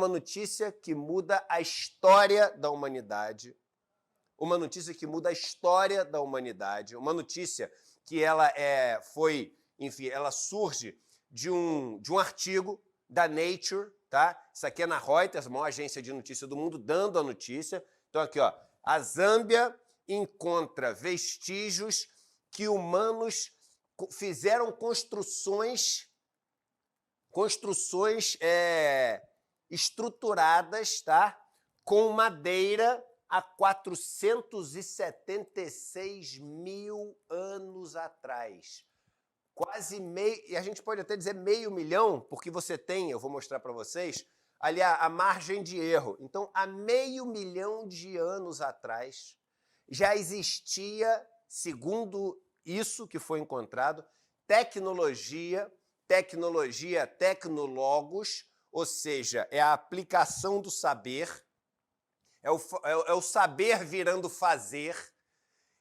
uma notícia que muda a história da humanidade. Uma notícia que muda a história da humanidade. Uma notícia que ela ela surge de um artigo da Nature, tá? Isso aqui é na Reuters, a maior agência de notícia do mundo, dando a notícia. Então aqui, ó, a Zâmbia encontra vestígios que humanos fizeram construções estruturadas, tá? Com madeira há 476 mil anos atrás. Quase meio, e a gente pode até dizer 500 mil, porque você tem, eu vou mostrar para vocês, ali a margem de erro. Então, há 500 mil de anos atrás, já existia, segundo isso que foi encontrado, tecnologos, ou seja, é a aplicação do saber, é o saber virando fazer.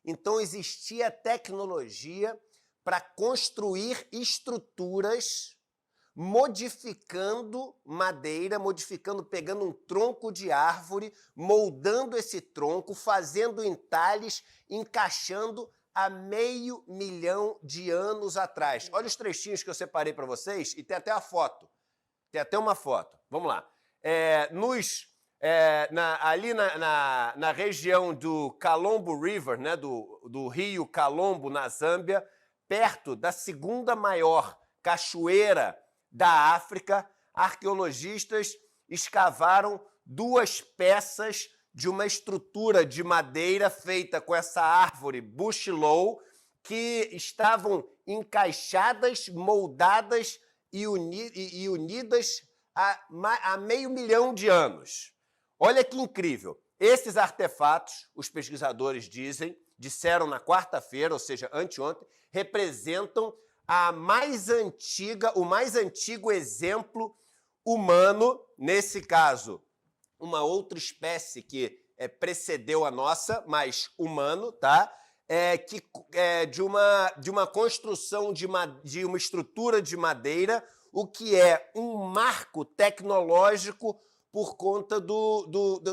Então, existia tecnologia para construir estruturas, modificando madeira, pegando um tronco de árvore, moldando esse tronco, fazendo entalhes, encaixando há 500 mil de anos atrás. Olha os trechinhos que eu separei para vocês e tem até a foto. Tem até uma foto. Vamos lá. Ali na região do Kalombo River, né, do rio Kalombo, na Zâmbia, perto da segunda maior cachoeira da África, arqueologistas escavaram 2 peças de uma estrutura de madeira feita com essa árvore Bushlow, que estavam encaixadas, moldadas e unidas há 500 mil de anos. Olha que incrível! Esses artefatos, os pesquisadores disseram na quarta-feira, ou seja, anteontem, representam o mais antigo exemplo humano, nesse caso, uma outra espécie que precedeu a nossa, mas humano, tá? De uma construção de uma estrutura de madeira, o que é um marco tecnológico por conta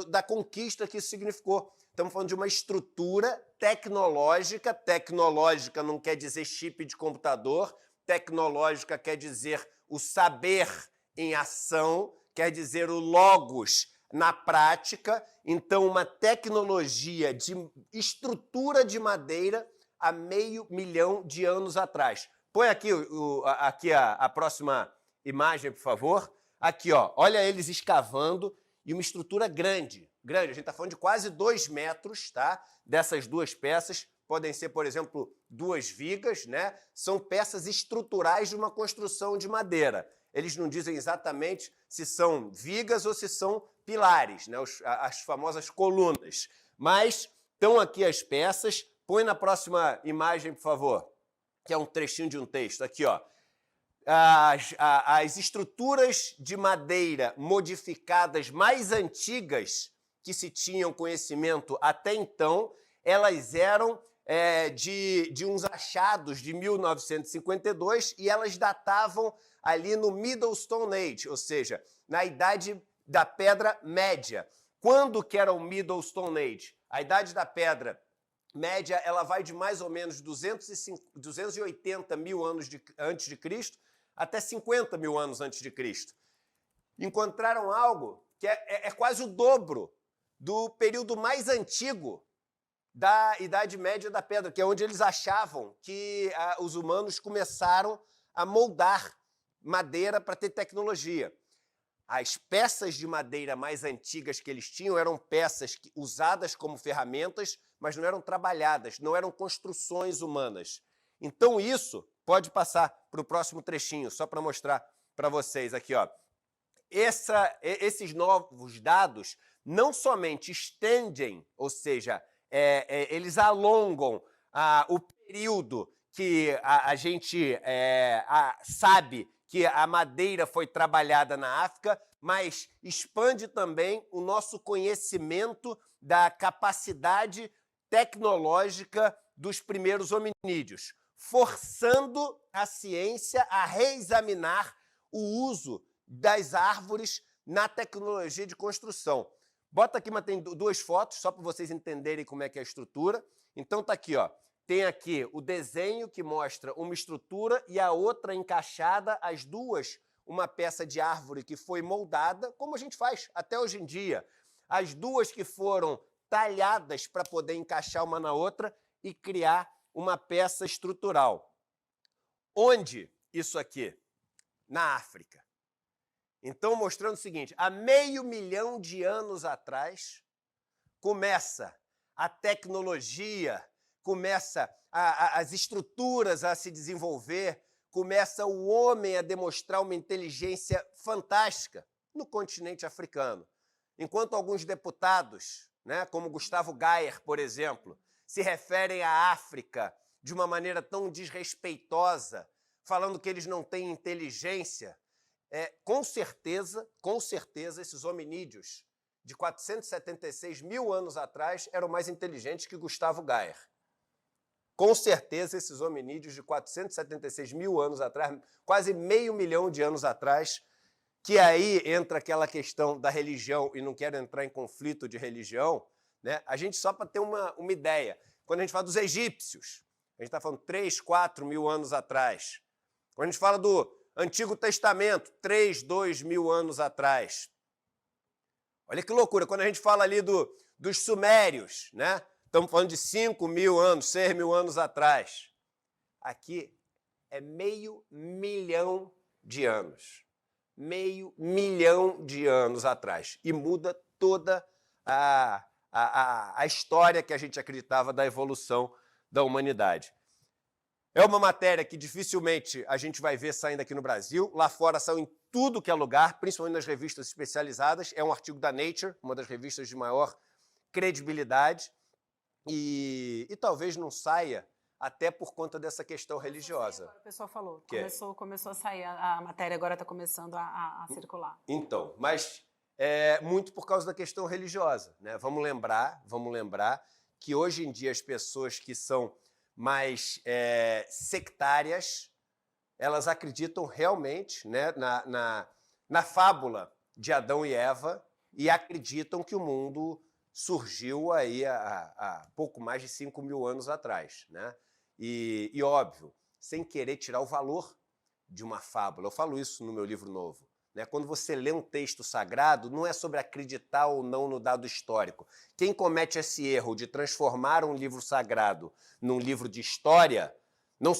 da conquista que isso significou. Estamos falando de uma estrutura tecnológica. Tecnológica não quer dizer chip de computador. Tecnológica quer dizer o saber em ação, quer dizer o logos na prática. Então, uma tecnologia de estrutura de madeira há 500 mil de anos atrás. Põe aqui, a próxima imagem, por favor. Aqui, ó, olha eles escavando e uma estrutura grande. A gente está falando de quase 2 metros, tá? Dessas 2 peças. Podem ser, por exemplo, 2 vigas, né? São peças estruturais de uma construção de madeira. Eles não dizem exatamente se são vigas ou se são pilares, né? As famosas colunas. Mas estão aqui as peças. Põe na próxima imagem, por favor, que é um trechinho de um texto. Aqui, ó. As estruturas de madeira modificadas mais antigas que se tinham conhecimento até então, elas eram de uns achados de 1952 e elas datavam ali no Middle Stone Age, ou seja, na Idade da Pedra Média. Quando que era o Middle Stone Age? A Idade da Pedra Média ela vai de mais ou menos 280 mil anos antes de Cristo até 50 mil anos antes de Cristo. Encontraram algo que é quase o dobro do período mais antigo da Idade Média da Pedra, que é onde eles achavam que os humanos começaram a moldar madeira para ter tecnologia. As peças de madeira mais antigas que eles tinham eram peças usadas como ferramentas, mas não eram trabalhadas, não eram construções humanas. Então isso pode passar para o próximo trechinho, só para mostrar para vocês aqui, ó. Esses novos dados não somente estendem, ou seja, eles alongam o período que a gente sabe que a madeira foi trabalhada na África, mas expande também o nosso conhecimento da capacidade tecnológica dos primeiros hominídeos, forçando a ciência a reexaminar o uso das árvores na tecnologia de construção. Bota aqui, mas tem duas fotos, só para vocês entenderem como é que é a estrutura. Então tá aqui, ó. Tem aqui o desenho que mostra uma estrutura e a outra encaixada, as duas, uma peça de árvore que foi moldada, como a gente faz até hoje em dia. As duas que foram talhadas para poder encaixar uma na outra e criar uma peça estrutural. Onde isso aqui? Na África. Então, mostrando o seguinte, há 500 mil de anos atrás, começa a tecnologia, começa as estruturas a se desenvolver, começa o homem a demonstrar uma inteligência fantástica no continente africano. Enquanto alguns deputados, né, como Gustavo Gayer, por exemplo, se referem à África de uma maneira tão desrespeitosa, falando que eles não têm inteligência, com certeza, esses hominídeos de 476 mil anos atrás eram mais inteligentes que Gustavo Gayer. Com certeza, esses hominídeos de 476 mil anos atrás, quase 500 mil de anos atrás, que aí entra aquela questão da religião, e não quero entrar em conflito de religião, né? A gente, só para ter uma ideia, quando a gente fala dos egípcios, a gente está falando 3, 4 mil anos atrás. Quando a gente fala do Antigo Testamento, 3, 2 mil anos atrás. Olha que loucura, quando a gente fala ali dos sumérios, né? Estamos falando de 5 mil anos, 6 mil anos atrás. Aqui é 500 mil de anos. 500 mil de anos atrás. E muda toda a história que a gente acreditava da evolução da humanidade. É uma matéria que dificilmente a gente vai ver saindo aqui no Brasil. Lá fora saiu em tudo que é lugar, principalmente nas revistas especializadas. É um artigo da Nature, uma das revistas de maior credibilidade. E talvez não saia até por conta dessa questão religiosa. Agora, o pessoal falou, começou a sair a matéria, agora está começando a circular. Então, mas muito por causa da questão religiosa, né? Vamos lembrar que hoje em dia as pessoas que são mais sectárias, elas acreditam realmente, né, na fábula de Adão e Eva e acreditam que o mundo surgiu aí há pouco mais de 5 mil anos atrás, né? E óbvio, sem querer tirar o valor de uma fábula. Eu falo isso no meu livro novo, né? Quando você lê um texto sagrado, não é sobre acreditar ou não no dado histórico. Quem comete esse erro de transformar um livro sagrado num livro de história, não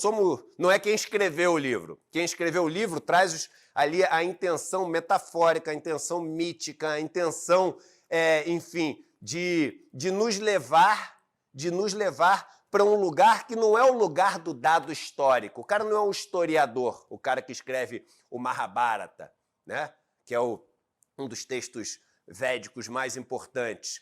é quem escreveu o livro. Quem escreveu o livro traz ali a intenção metafórica, a intenção mítica, a intenção, enfim, de nos levar para um lugar que não é o lugar do dado histórico. O cara não é um historiador, o cara que escreve o Mahabharata, né? Que é um dos textos védicos mais importantes.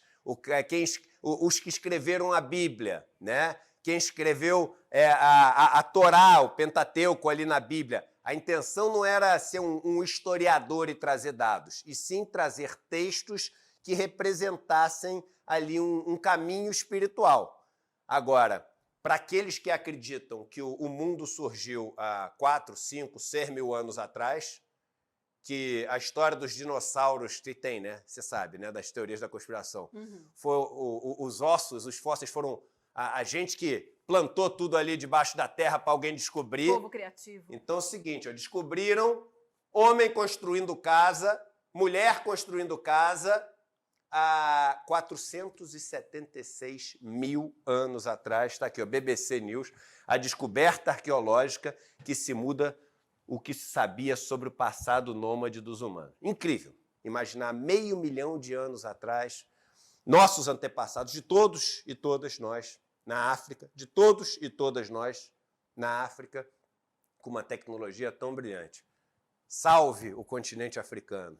Os que escreveram a Bíblia, né? Quem escreveu a Torá, o Pentateuco ali na Bíblia. A intenção não era ser um historiador e trazer dados, e sim trazer textos que representassem ali um caminho espiritual. Agora, para aqueles que acreditam que o mundo surgiu há 4, 5, 6 mil anos atrás, que a história dos dinossauros tem, né? Você sabe, né? Das teorias da conspiração. Uhum. Os ossos, os fósseis foram a gente que plantou tudo ali debaixo da terra para alguém descobrir. Povo criativo. Então é o seguinte, ó, descobriram homem construindo casa, mulher construindo casa, há 476 mil anos atrás. Está aqui, ó, BBC News, a descoberta arqueológica que se muda o que se sabia sobre o passado nômade dos humanos. Incrível. Imaginar 500 mil de anos atrás, nossos antepassados, de todos e todas nós, na África, de todos e todas nós, na África, com uma tecnologia tão brilhante. Salve o continente africano.